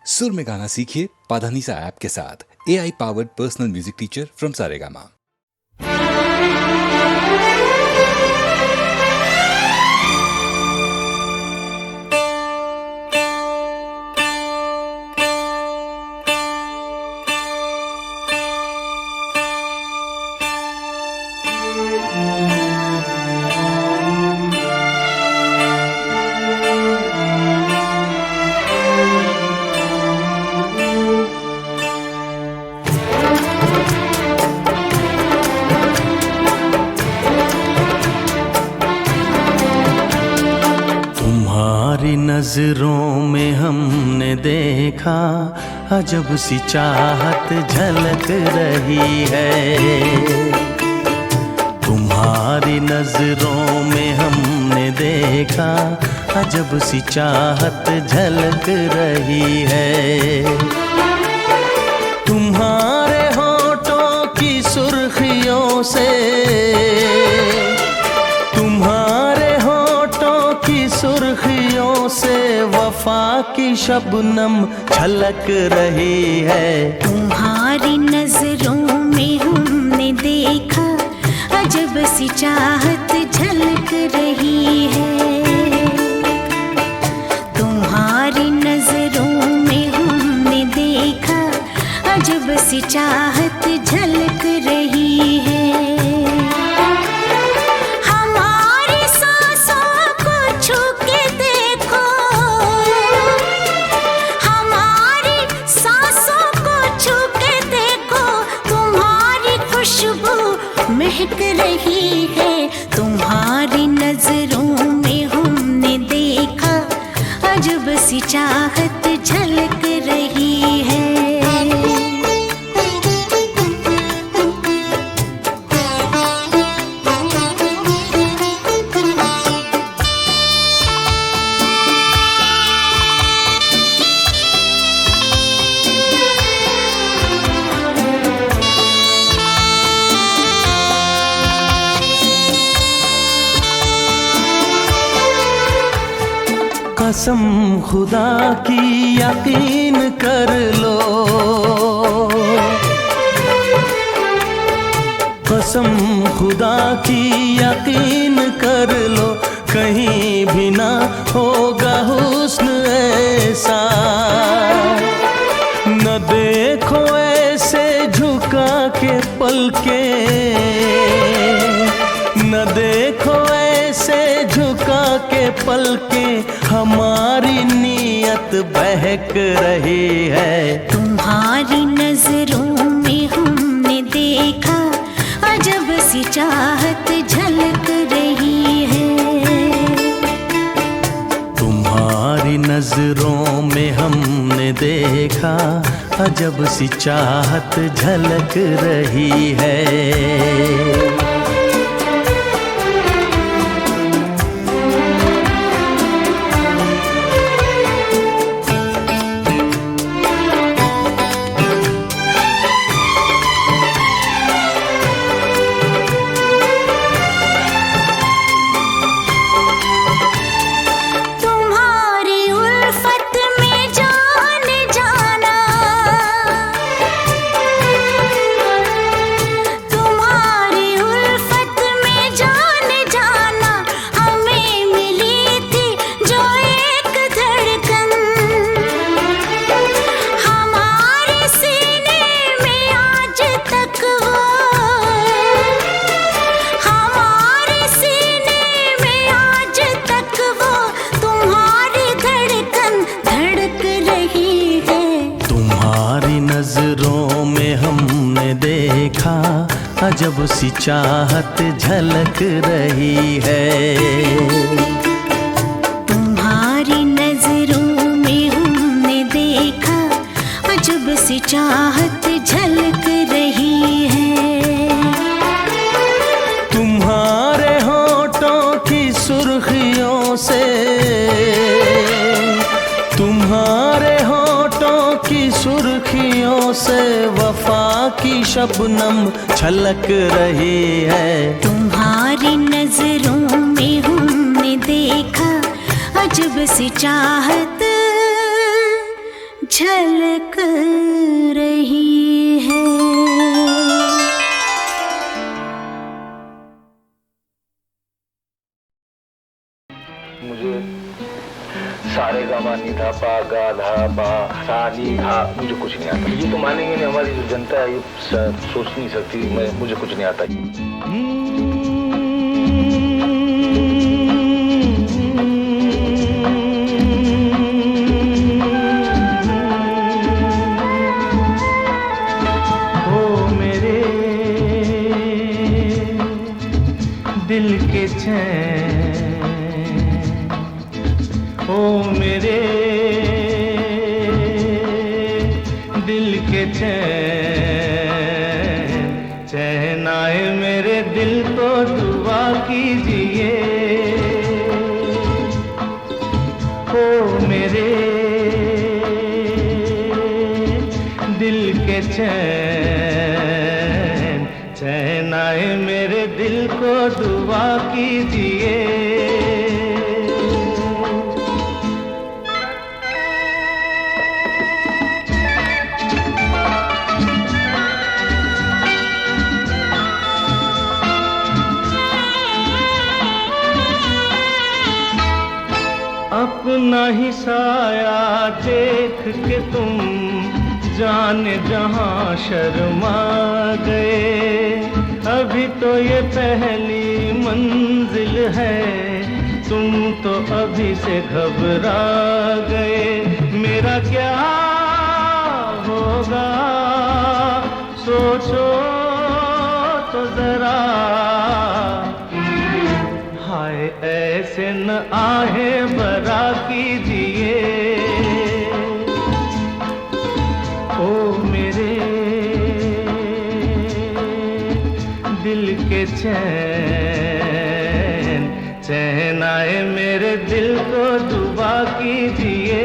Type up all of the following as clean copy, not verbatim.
सुर में गाना सीखिए पाधानीसा ऐप के साथ। AI powered personal music teacher from Saregama. नजरों में हमने देखा अजब सी चाहत झलक रही है। तुम्हारी नजरों में हमने देखा अजब सी चाहत झलक रही है। तुम्हारे होठों की सुर्खियों से, तुम्हारे होठों की सुर्खियों से वफा की शबनम छलक रही है। तुम्हारी नजरों में हमने देखा अजब सी चाहत झलक रही है। तुम्हारी नजरों में हमने देखा अजब सी चाहत झलक रही है। महक रही है। तुम्हारी नजरों में हमने देखा अजब सी चाहत झलक रही है। कसम खुदा की यकीन कर लो, कसम खुदा की यकीन कर लो, कहीं भी ना होगा हुस्न ऐसा। न देखो ऐसे झुका के पलके, न देखो ऐसे झुका के पलके, हमारी नीयत बहक रही है। तुम्हारी नजरों में हमने देखा अजब सी चाहत झलक रही है। तुम्हारी नजरों में हमने देखा अजब सी चाहत झलक रही है। नजरों में हमने देखा अजब सी चाहत झलक रही है। तुम्हारी नजरों में हमने देखा अजब सी चाहत झलक रही है। तुम्हारे होठों की सुर्खियों से, तुम्हारे होठों की सुर्खियों से वफा की शबनम छलक रही है। तुम्हारी नजरों में हमने देखा अजब सी चाहत झलक रही है। मुझे सारे गामा नी धा पा गा धा पा सा नी धा मुझे कुछ नहीं आता। ये तो मानेंगे नहीं, हमारी जो जनता है ये सोच नहीं सकती। मुझे कुछ नहीं आता। ओ मेरे दिल के चैन, ओ मेरे दिल के चैन, चैन आए मेरे दिल को दुआ कीजिए। ओ मेरे दिल के चैन, चैन आए मेरे दिल को दुआ कीजिए। अपना ही साया देख के तुम जाने जहां शर्मा गए। अभी तो ये पहली मंजिल है, तुम तो अभी से घबरा गए। मेरा क्या होगा सोचो तो जरा, हाय ऐसे न आहे बरा कीजिए। ओ मेरे दिल के चैन, चैन आए मेरे दिल को दुआ कीजिए।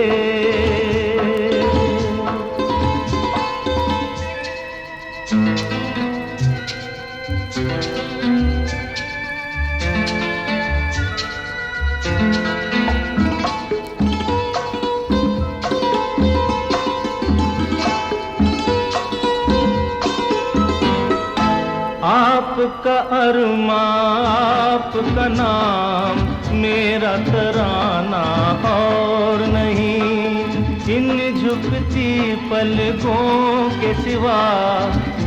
आपका अरमा आपका नाम मेरा तराना और नहीं। इन झुकती पलकों के सिवा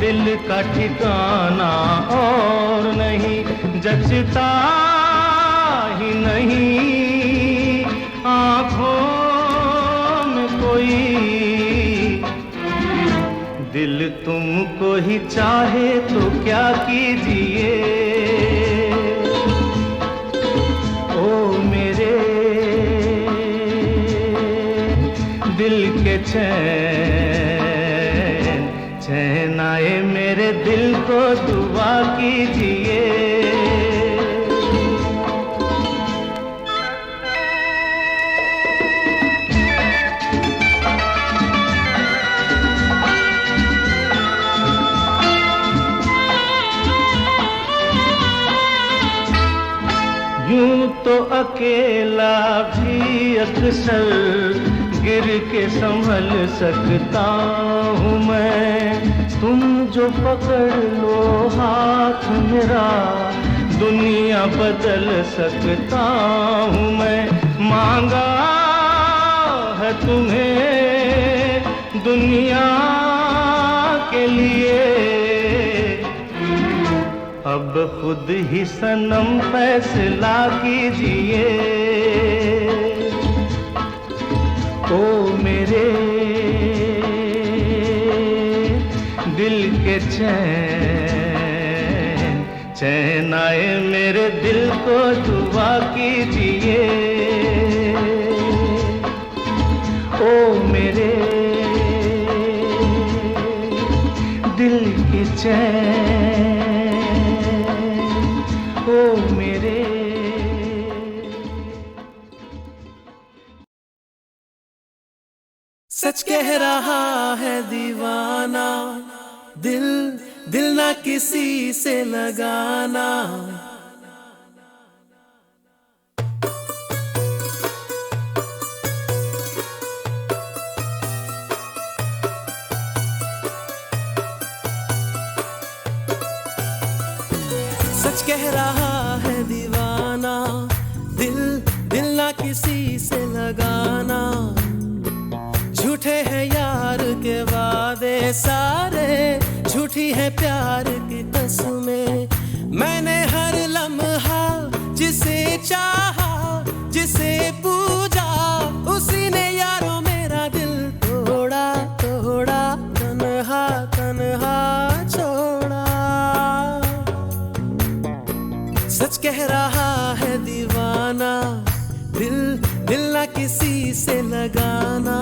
दिल का ठिकाना और नहीं। जचता ही नहीं आँखों में कोई, दिल तुमको ही चाहे तो क्या कीजिए। ओ मेरे दिल के चैन, चैन आए मेरे दिल को दुआ कीजिए। यूं तो अकेला भी अक्सर गिर के संभल सकता हूँ मैं। तुम जो पकड़ लो हाथ मेरा दुनिया बदल सकता हूँ मैं। मांगा है तुम्हें दुनिया के लिए, अब खुद ही सनम फैसला कीजिए। ओ मेरे दिल के चैन, चैन आए मेरे दिल को दुआ कीजिए। ओ मेरे दिल के चैन, ओ मेरे। सच कह रहा है दीवाना, दिल दिल ना किसी से लगाना। सच कह रहा है दीवाना, दिल दिल ना किसी से लगाना। झूठे हैं यार के वादे सारे, झूठी है प्यार की कसमें। मैंने हर लम्हा जिसे चाहा, जिसे पूजा, उसी ने यारों मेरा दिल तोड़ा तोड़ा, तन्हा तन्हा छोड़ा। सच कह रहा है दीवाना, दिल दिल ना किसी से लगाना।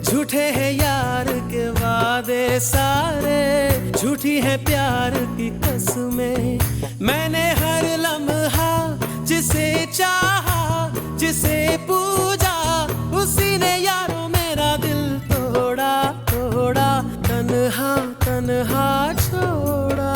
झूठे हैं यार के वादे सारे, झूठी है प्यार की कसमें। मैंने हर लम्हा जिसे चाहा, जिसे पूजा, उसी ने यारों मेरा दिल तोड़ा तोड़ा, तन्हा तन्हा छोड़ा।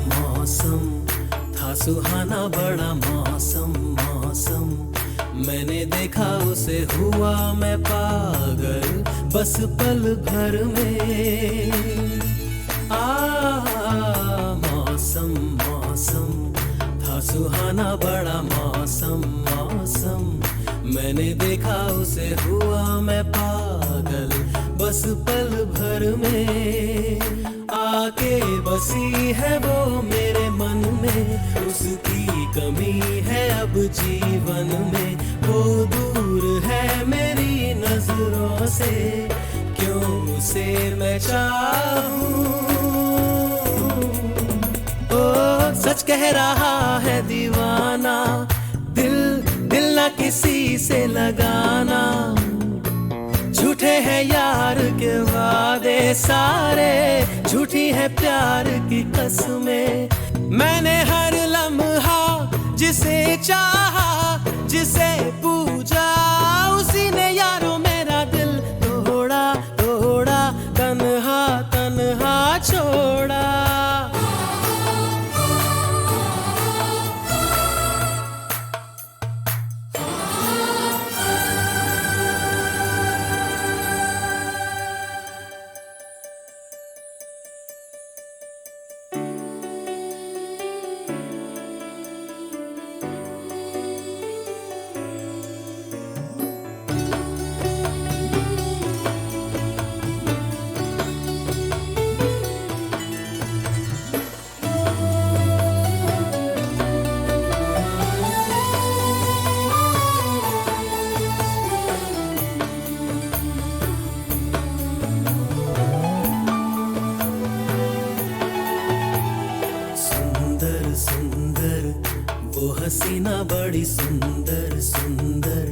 मौसम था सुहाना, बड़ा मौसम मौसम। मैंने देखा उसे, हुआ मैं पागल बस पल भर में। मौसम मौसम था सुहाना, बड़ा मौसम मौसम। मैंने देखा उसे, हुआ मैं पागल बस पल भर में। आके बसी है वो मेरे मन में, उसकी कमी है अब जीवन में। वो दूर है मेरी नजरों से, क्यों उसे मैं चाहूं। ओ सच कह रहा है दीवाना, दिल दिल ना किसी से लगाना। झूठे हैं यार के वादे सारे, झूठी है प्यार की कसमें। मैंने हर लम्हा जिसे चाहा, जिसे पूजा, उसी ने यारों मेरा दिल तोड़ा तोड़ा, तन्हा तन्हा छोड़ा। वो हसीना बड़ी सुंदर सुंदर।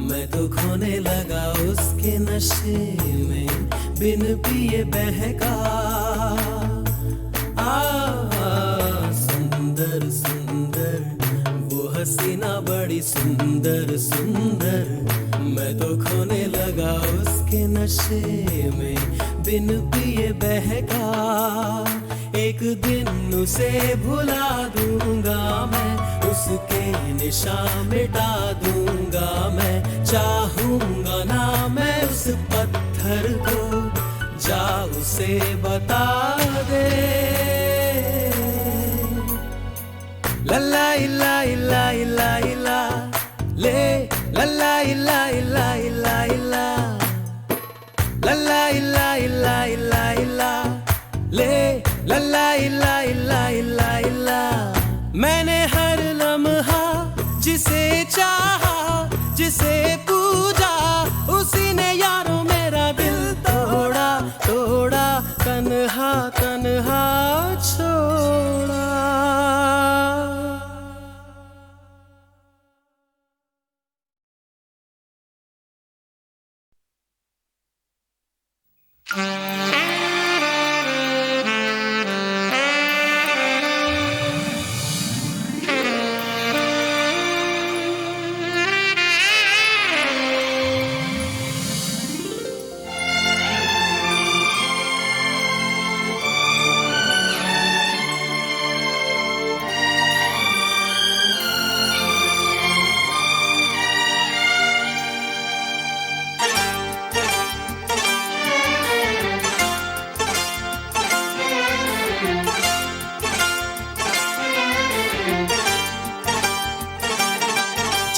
मैं तो खोने लगा उसके नशे में, बिन पिए बहका। सुंदर सुंदर वो हसीना बड़ी सुंदर सुंदर। मैं तो खोने लगा उसके नशे में, बिन पिए बहका। एक दिन उसे भुला दूंगा मैं, उसके निशान मिटा दूंगा मैं। चाहूंगा ना मैं उस पत्थर को, जा उसे बता दे। लल्ला इला इला इला इला ले, लल्ला इला इला इला इला, लल्ला इला इला इला इला ले, लल्ला इला इला इला इला। मैंने हर लम्हा जिसे चाहा, जिसे पूजा, उसी ने यारों मेरा दिल तोड़ा तोड़ा, तन्हा तन्हा छोड़ा।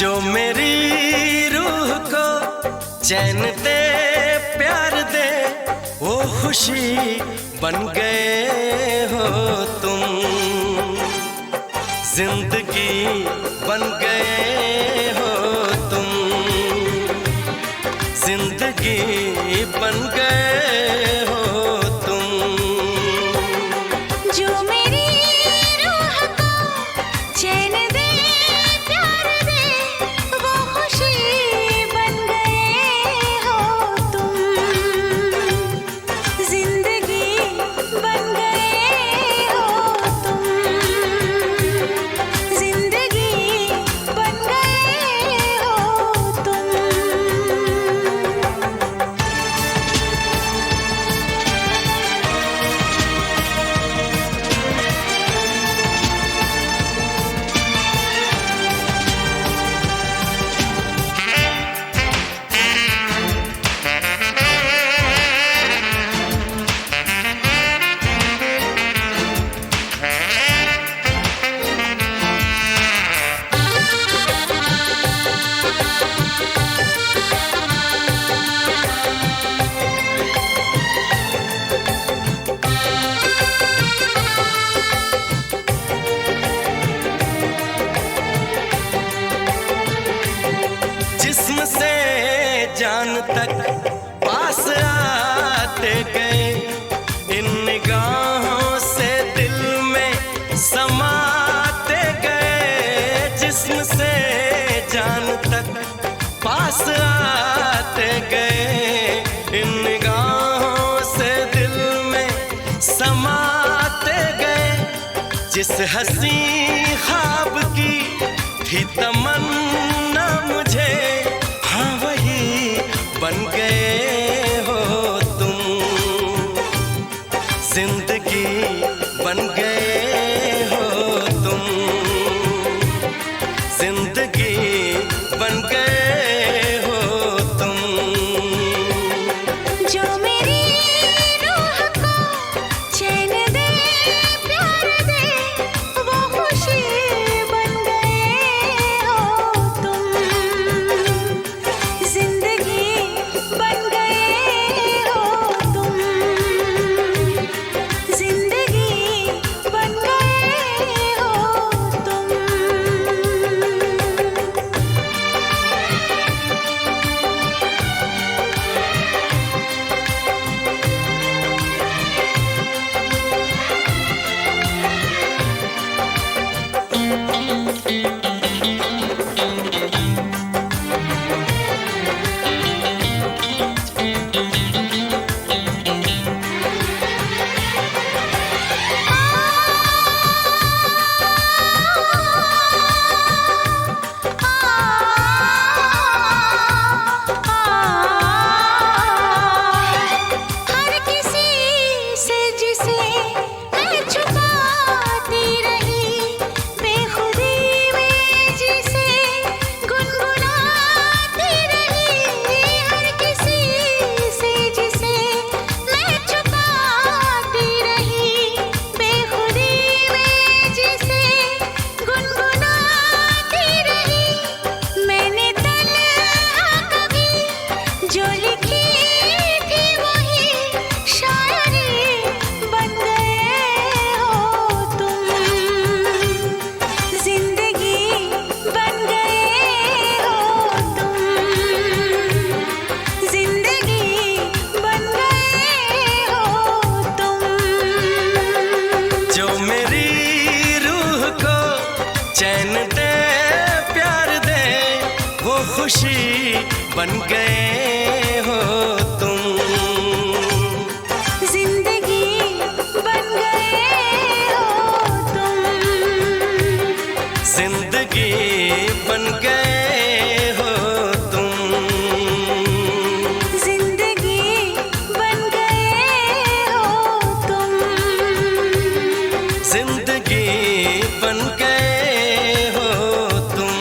जो मेरी रूह को चैन दे प्यार दे वो खुशी बन गए हो तुम, जिंदगी बन गए हो तुम, जिंदगी बन गए हो तुम। जो मेरी रूह को चैन दे प्यार दे वो खुशी बन गए हो तुम, जिंदगी बन गए हो तुम, जिंदगी बन गए हो तुम। जिस्म से जान तक पास आते गए, इन निगाहों से दिल में समाते गए। जिस्म से जान तक पास आते गए, इन निगाहों से दिल में समाते गए। जिस हंसी ख्वाब की थी तमन्ना मुझे, हाँ वही बन गए हो तुम, जिंदगी बन गए हो तुम, जिंदगी बन गए हो तुम। जो मेरी रूह को चैन दे प्यार दे वो खुशी बन गए हो तुम, जिंदगी बन गए हो तुम, जिंदगी बन गए हो तुम। हर किसी से जिसे मैं छुपाती रही, बेखुदी में जिसे गुनगुनाती रही। हर किसी से जिसे मैं छुपाती रही, बेखुदी में जिसे गुनगुनाती रही। मैंने तन्हा कभी जो लिखी थी वही शायरी बन गए हो तुम, जिंदगी बन गए हो तुम, जिंदगी बन गए हो तुम। जो मेरी रूह को चैन दे प्यार दे वो खुशी बन गए हो तुम, जिंदगी बन गए हो तुम, जिंदगी बन गए हो तुम, जिंदगी बन गए हो तुम, जिंदगी बन गए हो तुम।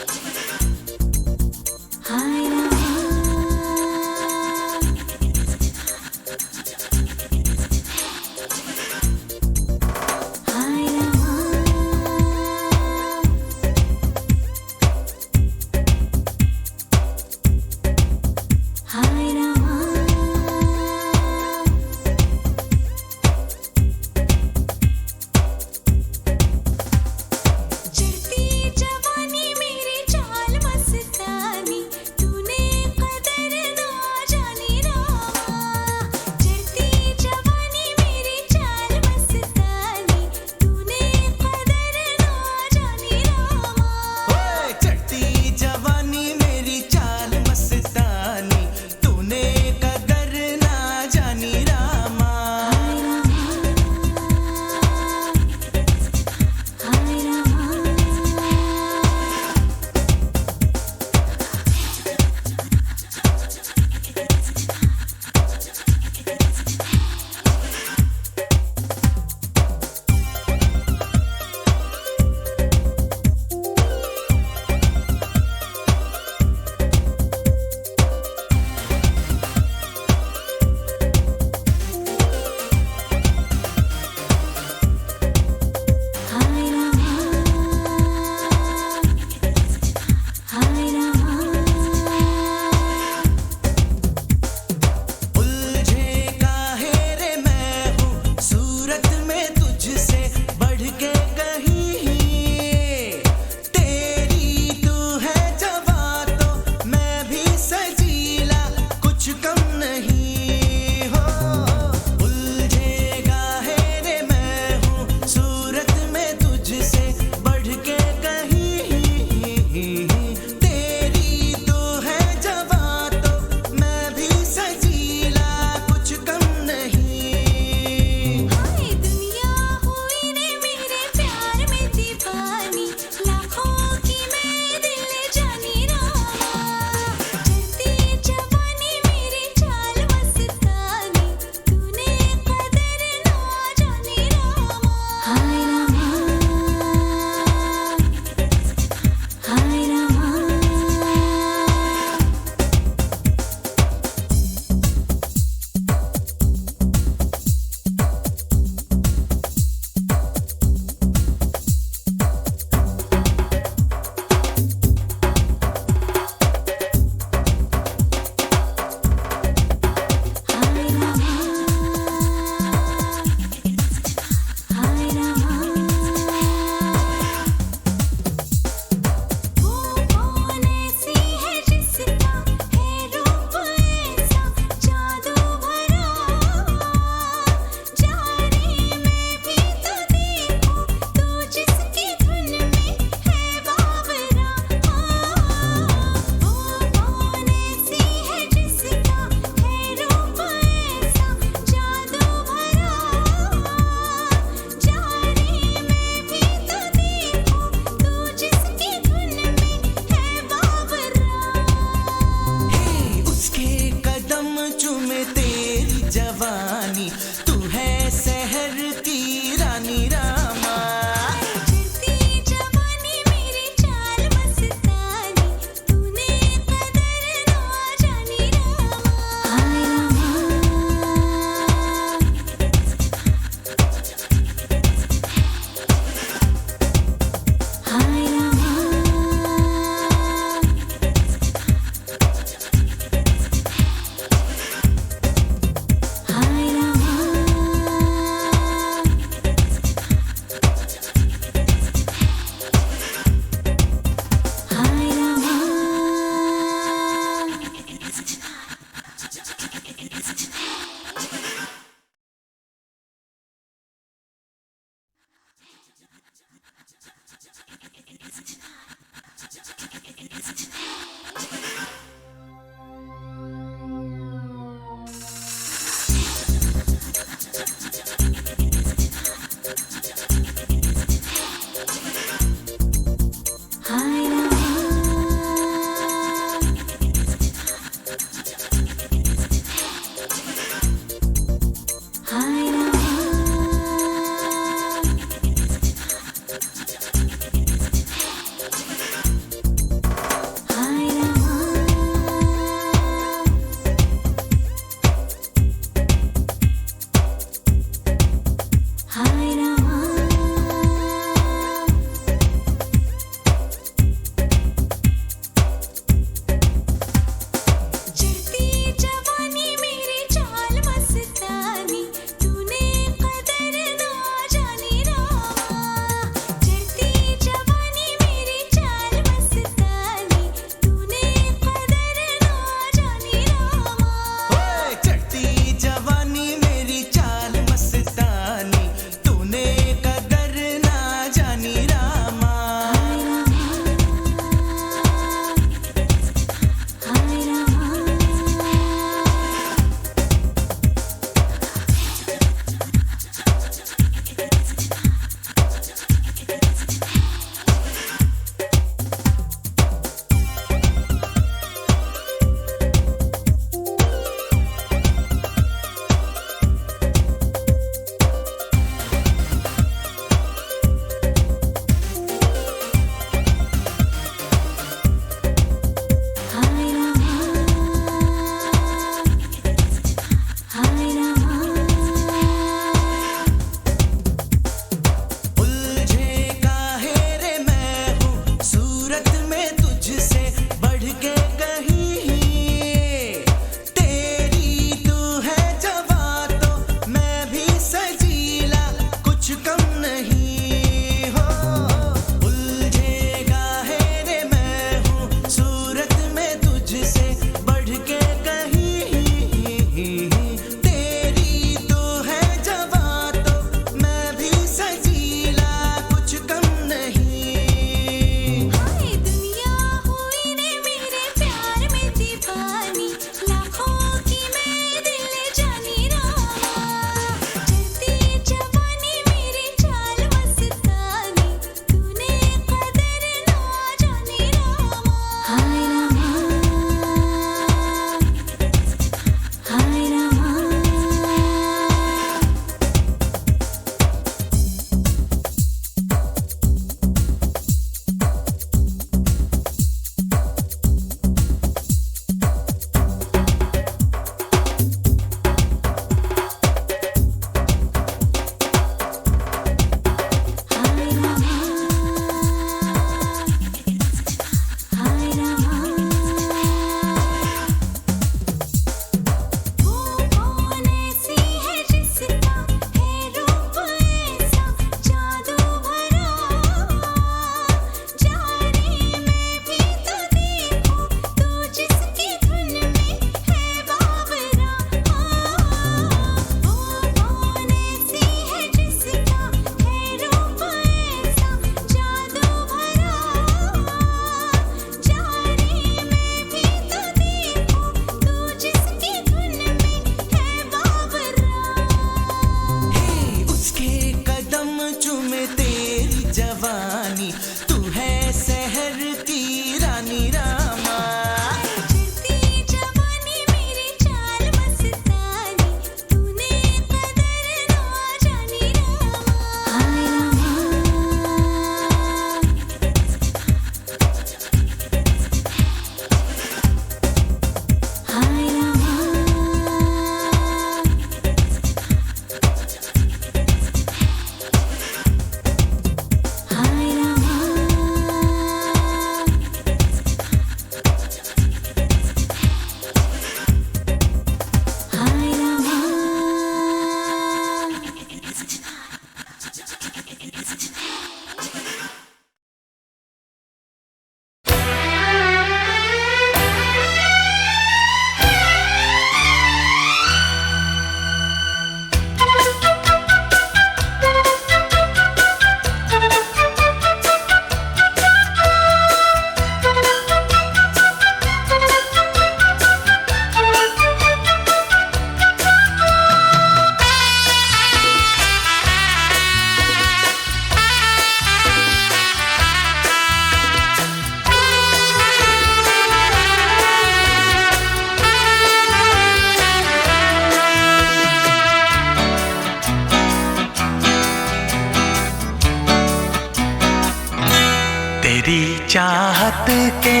तेरी चाहत के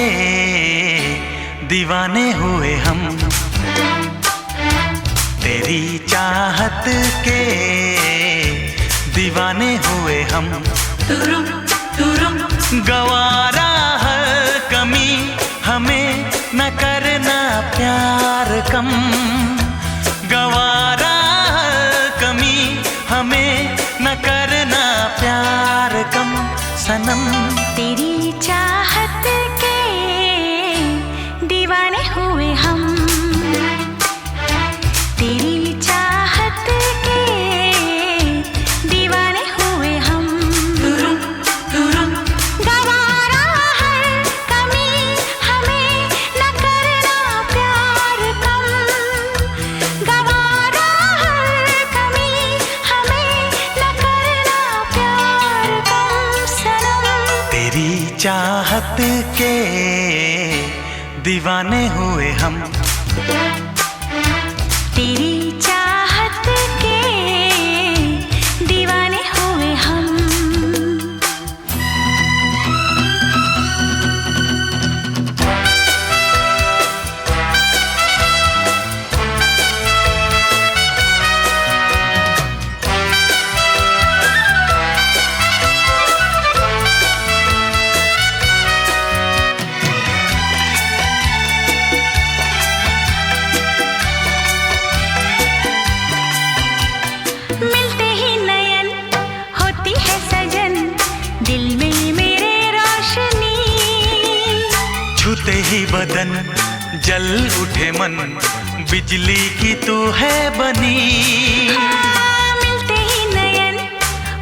दीवाने हुए हम, तेरी चाहत के दीवाने हुए हम। गवारा हर कमी हमें न करना प्यार कम, गवारा हर कमी हमें न करना प्यार कम सनम। तेरी चाहत के दीवाने हुए हम, तेरी चाहत के दीवाने हुए हम। गवारा हर कमी हमें न करना प्यार कम, गवारा हर कमी हमें न करना प्यार कम सनम। तेरी चाहत के दीवाने हुए हम, तेरी चाहत के दीवाने हुए हम। मिलते ही नयन होती है सजन, दिल में मेरे रोशनी। छूते ही बदन जल उठे मन, बिजली की तू है बनी। मिलते ही नयन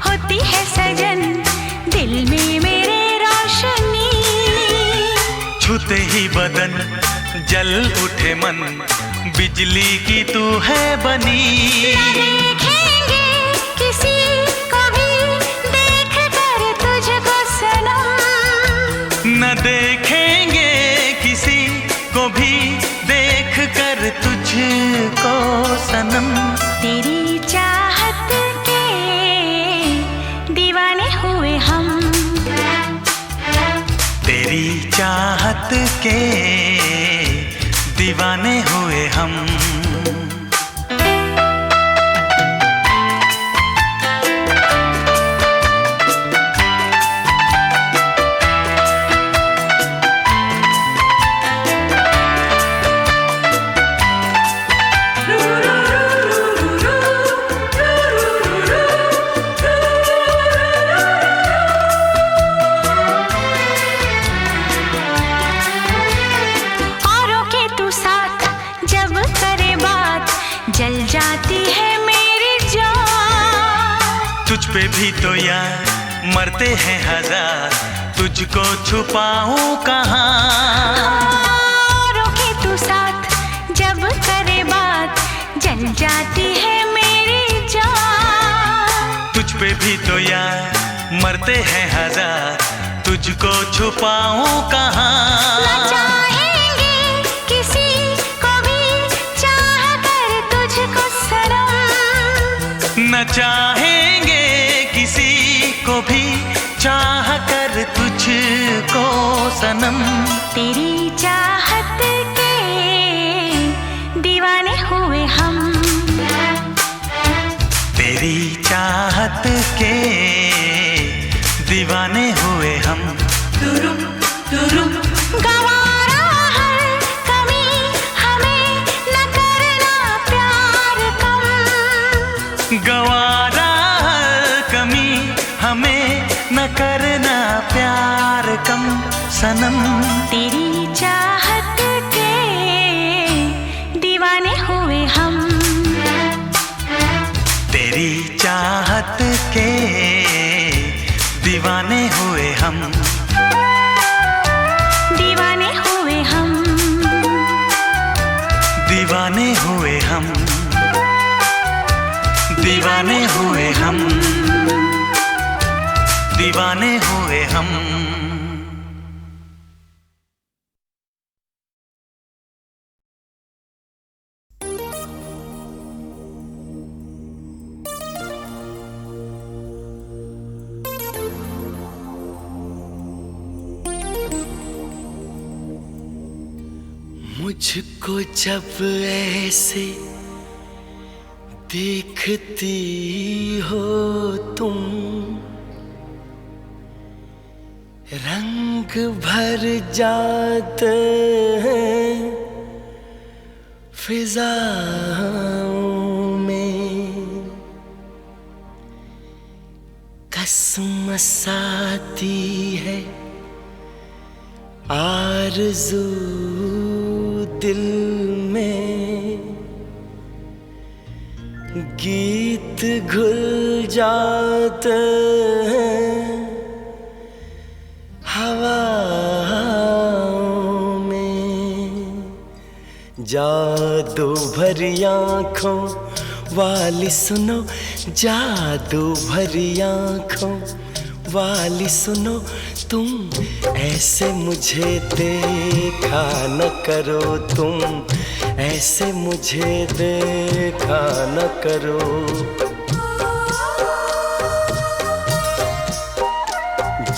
होती है सजन, दिल में मेरे रोशनी। छूते ही बदन जल उठे मन, बिजली की तू है बनी। देखेंगे किसी को भी देख कर तुझको सनम, न देखेंगे किसी को भी देख कर तुझको सनम। तेरी चाहत के दीवाने हुए हम, तेरी चाहत के दीवाने हुए हम। औरों के तू साथ जब करे बात, जल जाती है मेरी जान। तुझ पे भी तो यार मरते हैं हजार, तुझको छुपाऊं कहाँ। औरों के तू साथ जब करे बात, जल जाती है मेरी जान। तुझ पे भी तो यार मरते हैं हजार, तुझको छुपाऊं न कहाँ। चाहेंगे किसी को भी चाह कर तुझको सनम, न चाहेंगे किसी को भी चाह कर तुझको सनम। तेरी चाहत के दीवाने हुए हम, तेरी चाहत के दीवाने हुए हम। गवारा हर कमी हमें न करना प्यार कम, गवारा हर कमी हमें न करना प्यार कम सनम। तेरी चाहत के दीवाने हुए हम, तेरी चाहत के दीवाने हुए हम। दीवाने हुए हम, दीवाने हुए हम, दीवाने हुए हम, दीवाने हुए हम। मुझको जब ऐसे देखती हो तुम, रंग भर जाते हैं फिजाओं में, कसमस आती है आरज़ू दिल में, गीत घुल जाते हैं हवाओं में। जादू भरी आँखों वाली सुनो, जादू भरी आँखों वाली सुनो, तुम ऐसे मुझे देखा न करो, तुम ऐसे मुझे देखा न करो।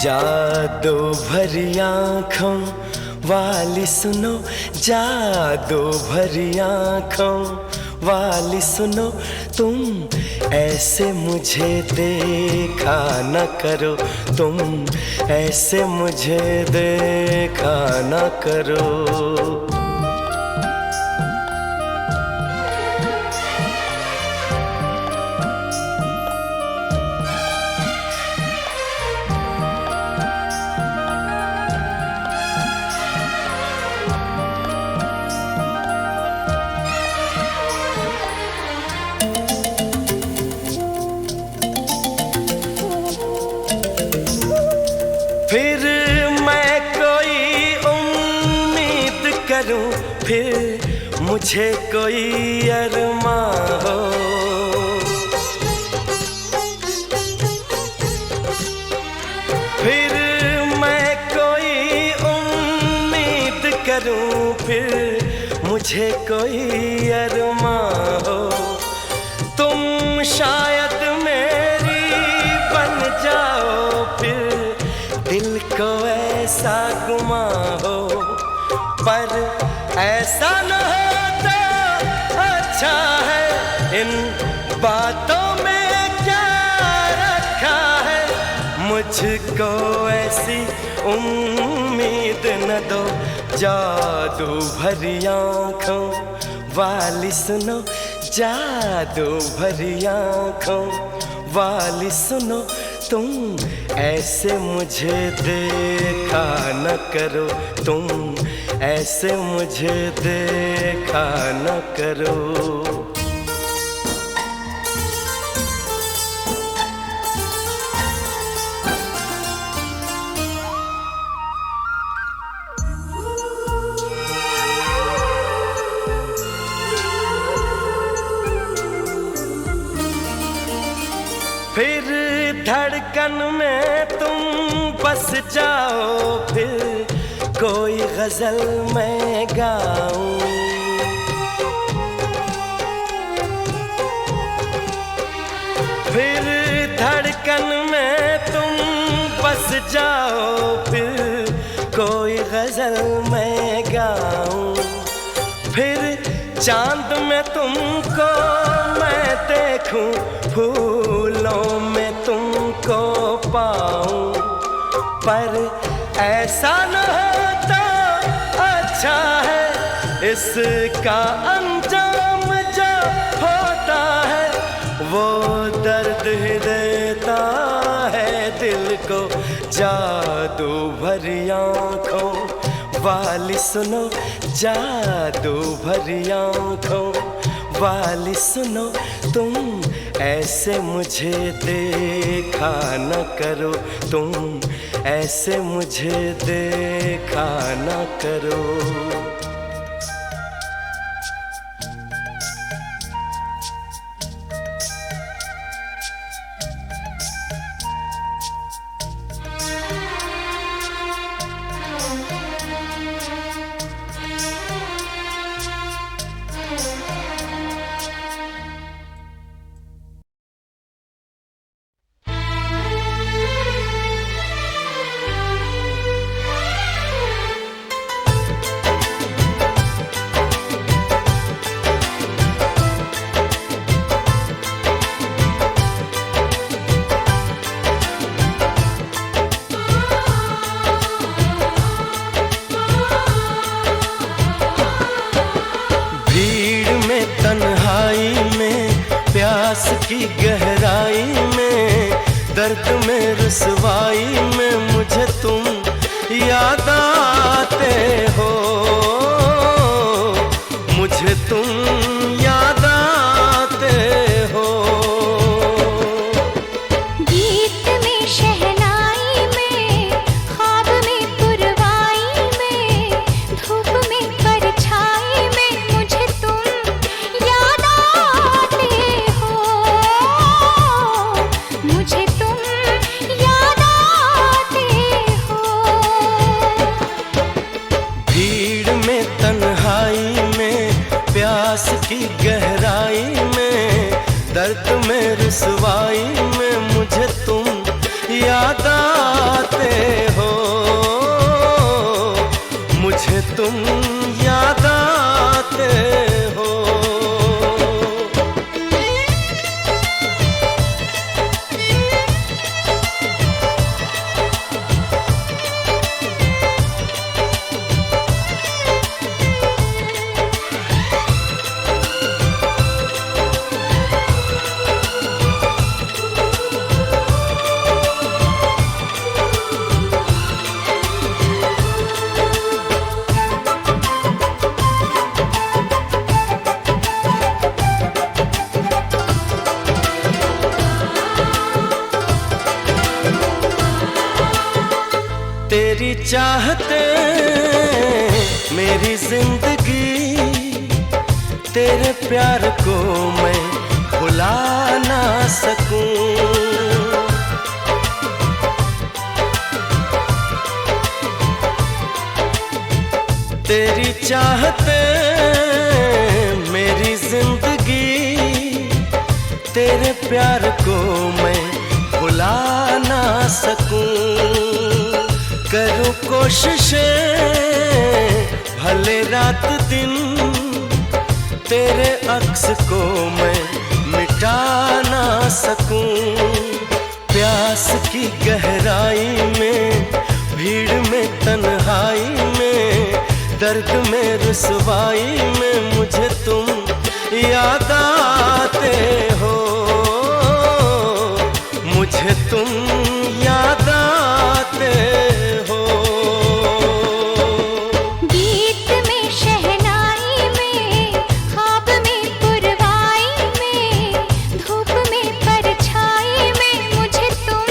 जादू भरी आँखों वाली सुनो, जादू भरी आँखों वाली सुनो, तुम ऐसे मुझे देखा न करो, तुम ऐसे मुझे देखा न करो। फिर मैं कोई उम्मीद करूं, फिर मुझे कोई अरमां हो, फिर मैं कोई उम्मीद करूं, फिर मुझे कोई अरमां हो। तुम शायद मेरी बन जाओ, फिर दिल को ऐसा गुमा हो, पर ऐसा न होता अच्छा है। इन बातों में क्या रखा है, मुझको ऐसी उम्मीद न दो। जादू भरी आँखों वाली सुनो, जादू भरी आँखों वाली सुनो, तुम ऐसे मुझे देखा न करो, तुम ऐसे मुझे देखा न करो। फिर धड़कन में तुम बस जाओ, फिर कोई गजल मैं गाऊं, फिर धड़कन में तुम बस जाओ, फिर कोई गजल मैं गाऊं, फिर चांद में तुमको मैं देखूं, फूलों में तुमको पाऊं, पर ऐसा न होता अच्छा है। इसका अंजाम जो होता है, वो दर्द ही देता है दिल को। जादू भरी आँखों वाली सुनो, जादू भरी आँखों वाली सुनो, तुम ऐसे मुझे देखा न करो, तुम ऐसे मुझे देखा न करो। की गहराई में, दर्द में रुसवाई में मुझे तुम याद आते हो, मुझे तुम याद आते हो। तेरी चाहते मेरी जिंदगी, तेरे प्यार को मैं भुला ना सकूं। तेरी चाहते मेरी जिंदगी, तेरे प्यार को मैं भुला ना सकूं। करूं कोशिशें भले रात दिन, तेरे अक्स को मैं मिटा ना सकूं। प्यास की गहराई में, भीड़ में तन्हाई में, दर्द में रुसवाई में मुझे तुम याद आते हो, मुझे तुम याद आते हो। गीत में शहनाई में, ख्वाब में पुरवाई में, धूप में परछाई में मुझे तुम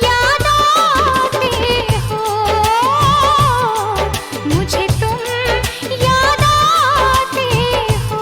याद आते हो, मुझे तुम याद आते हो।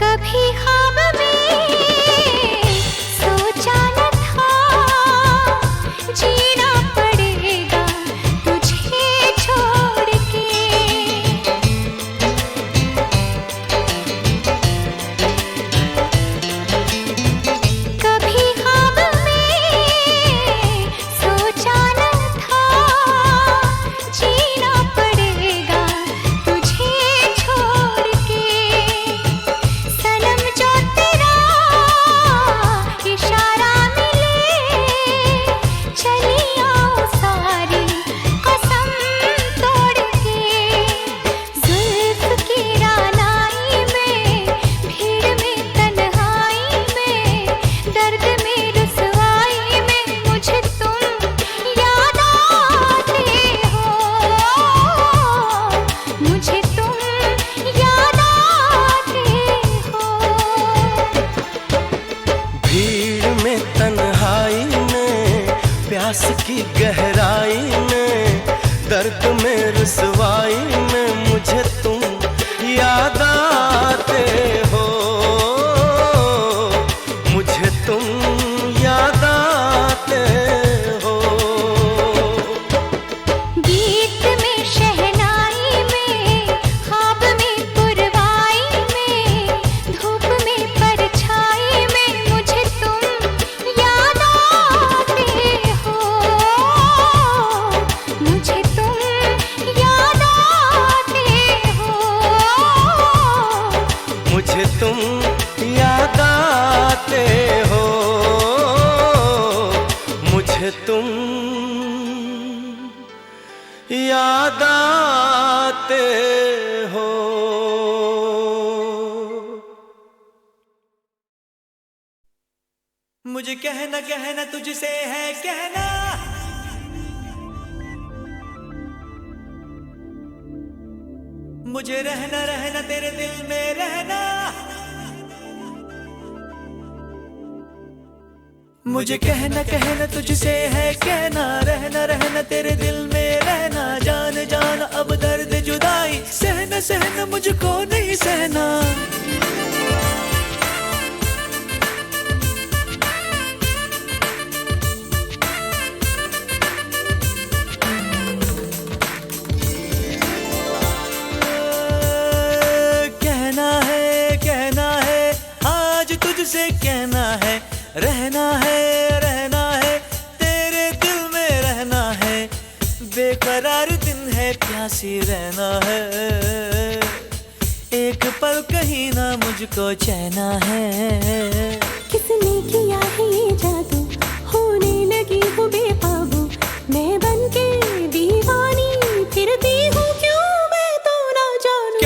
कभी ख्वाब में सोचा न था, जीना पड़ेगा तुझे छोड़ के। कभी ख्वाब में सोचा न था, जीना पड़ेगा तुझे छोड़ के। सनम जो तेरा इशारा मिले, चली आओ सारी कसम तोड़ के। जुल्फ की रानाई में, भीड़ में तन्हाई में, दर्द में रुसवाई में मुझे तुम याद आते हो, मुझे तुम याद आते हो। भीड़ में तन्हाई में, प्यास की गहराई में, दर्द में रुसवाई में मुझे तुम याद आते हो, मुझे तुम याद आते हो। गीत में शहनाई में, ख्वाब में पुरवाई में, धूप में परछाई में मुझे तुम याद आते हो, मुझे तुम याद आते हो, मुझे तुम याद आते हो, मुझे तुम याद आते हो। मुझे कहना कहना तुझसे है कहना, मुझे रहना रहना तेरे दिल में रहना, मुझे कहना कहना तुझसे है कहना, रहना रहना तेरे दिल में रहना, जान जान अब दर्द जुदाई, सहना सहना मुझको नहीं सहना। कहना है आज तुझसे कहना है, रहना है तेरे दिल में रहना है, बेकरार दिन है प्यासी रहना है, एक पल कहीं ना मुझको चैना है। किसने किया है ये जादू, होने लगी हूँ बेकाबू, मैं बनके दीवानी फिरती हूँ, क्यों मैं तो ना जानूं।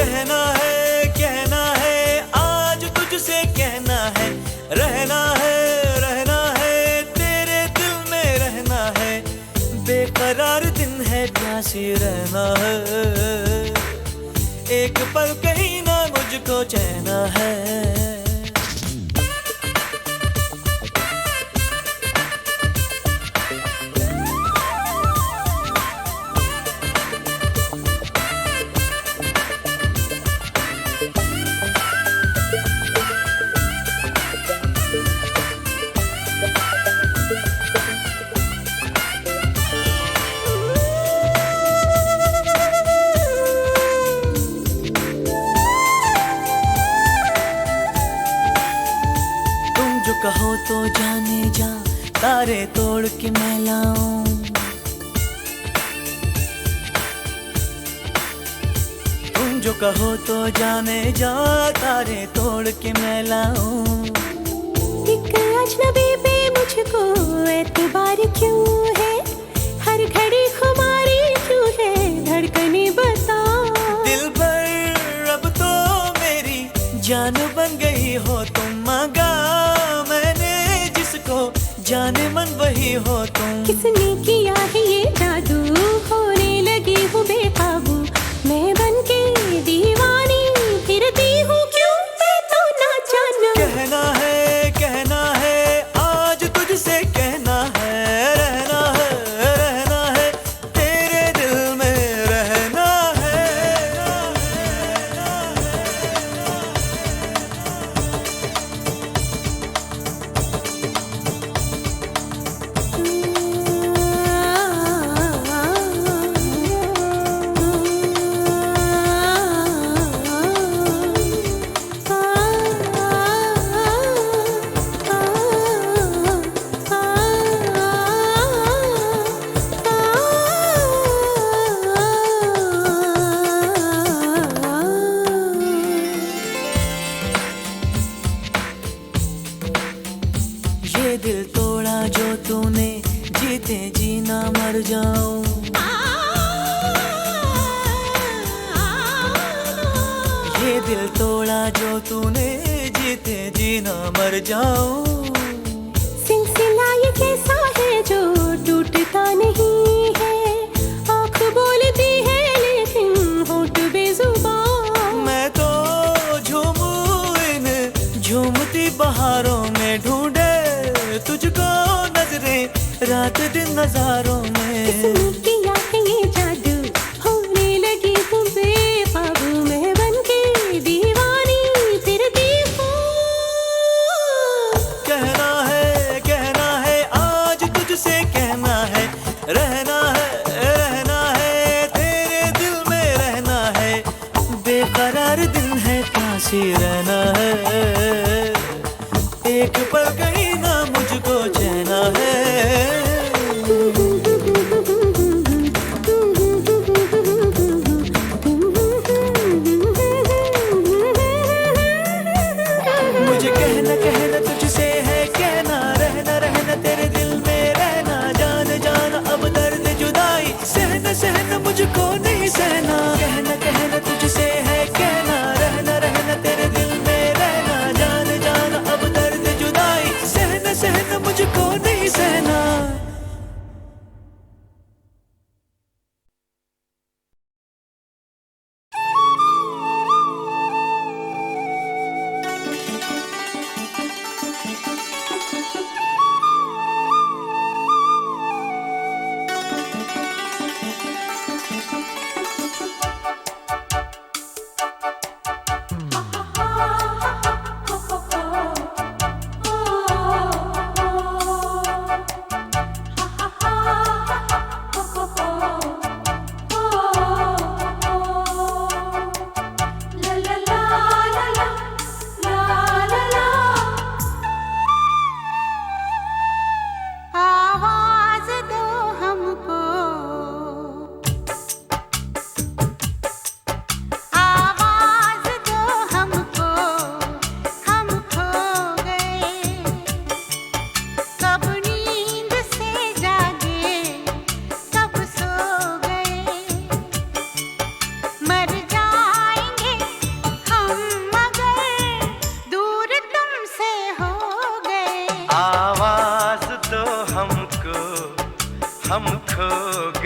कहना है आज तुझसे कहना है, रहना है तेरे दिल में रहना है, बेकरार दिन है प्यासी रहना है, एक पल कहीं ना मुझको चैना है। कहो तो जाने जा तारे तोड़ के मैं लाऊं, तुम जो कहो तो जाने जा तारे तोड़ के मैं लाऊं। एक अजनबी पे मुझको एतबार क्यों है, हर घड़ी खुमारी क्यों है, धड़कने बता। दिल भर अब तो मेरी जान बन गई हो तुम, मांगा जाने मन वही हो तुम। किसने किया है ये जादू, होने लगी हूँ बेकाबू, मैं बनके दीवानी फिरती हूँ, क्यों मैं तो ना जानूं। कहना है आज तुझसे कहना है, रहना है तेरे दिल में रहना है। ये दिल तोड़ा जो तूने, जीते जीना मर जाऊं। ये दिल तोड़ा जो तूने, जीते जीना मर जाऊं। सिलसिला ये कैसा है जो टूटता नहीं है, आँख बोलती है लेकिन होठ बेजुबान। मैं तो झूमूं इन झूमती बहारों में, ढूंढे तुझको नजरें रात दिन नजारों में। किसने किया है ये जादू, होने लगी हूँ बेकाबू, मैं बनके दीवानी फिरती हूँ। कहना है आज तुझसे कहना है, रहना है तेरे दिल में रहना है, बेकरार दिन है प्यासी रहना है, एक पल कहीं ना मुझको चैना है। मुझे कहना तुझसे है कहना, रहना तेरे दिल में रहना, जान जान अब दर्द जुदाई, सहना मुझको नहीं सहना। कहना तुझसे है कहना, रहना तेरे दिल में रहना, जान जान अब दर्द जुदाई,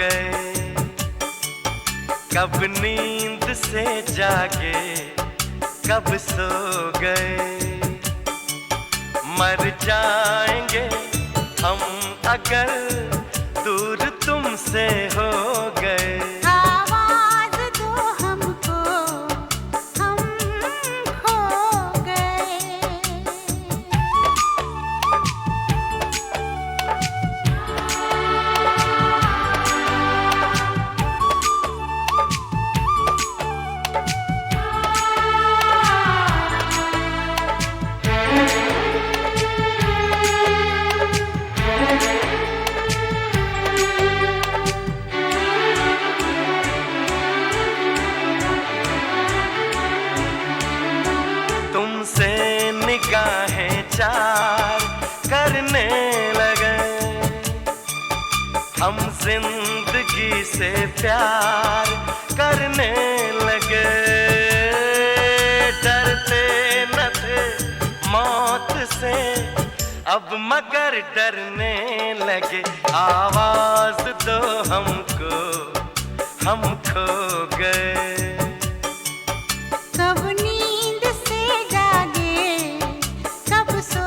गए, कब नींद से जागे, कब सो गए। मर जाएंगे हम अगर दूर तुमसे हो गए। आवाज दो हमको, हम खो गए। तुमसे निगाहें चार करने लगे, हम जिंदगी से प्यार करने लगे। डरते न थे मौत से, अब मगर डरने लगे। आवाज दो हमको, हम खो गए। कब नींद से जागे, कब सो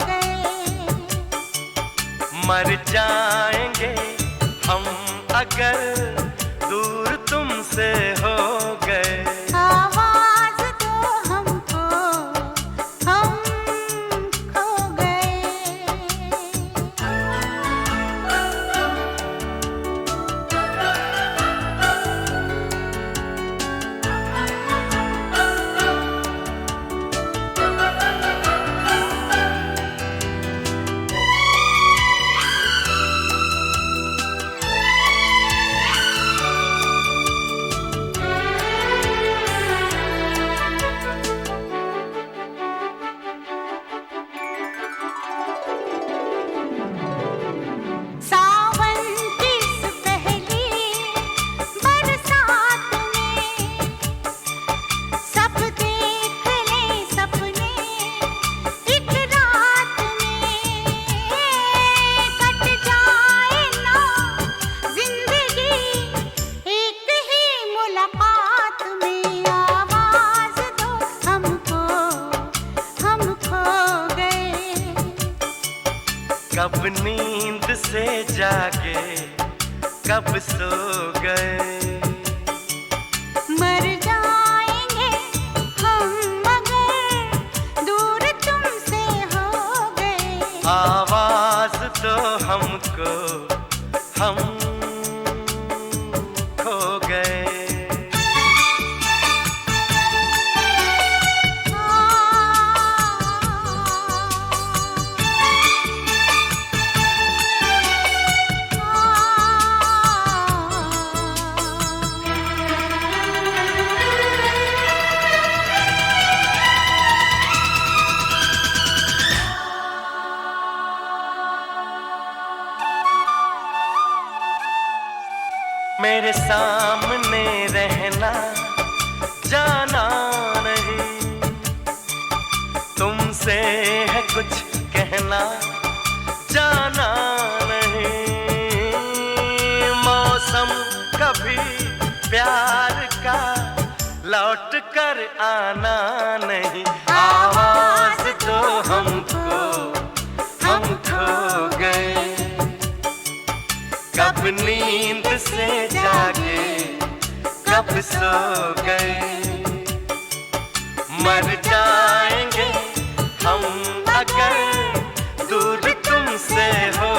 गए। मर जाएंगे हम अगर दूर तुमसे हो गए। आवाज दो हमको, हम खो गए। सावन की इस पहली बरसात में सब देख ले सपने एक रात में। कट जाए ना जिंदगी एक ही मुलाकात में। आवाज दो हमको, हम खो गए। कब नींद से जागे, कब सो गए। मर जाएंगे हम मगर दूर तुमसे हो गए। आवाज दो हमको, हम खो गए। मेरे सामने रहना, जाना नहीं। तुमसे है कुछ कहना, जाना नहीं। मौसम कभी प्यार का लौट कर आना नहीं। आवाज दो हमको, हम खो गए। कब नींद से जागे, कब सो गए। मर जाएंगे हम अगर दूर तुमसे हो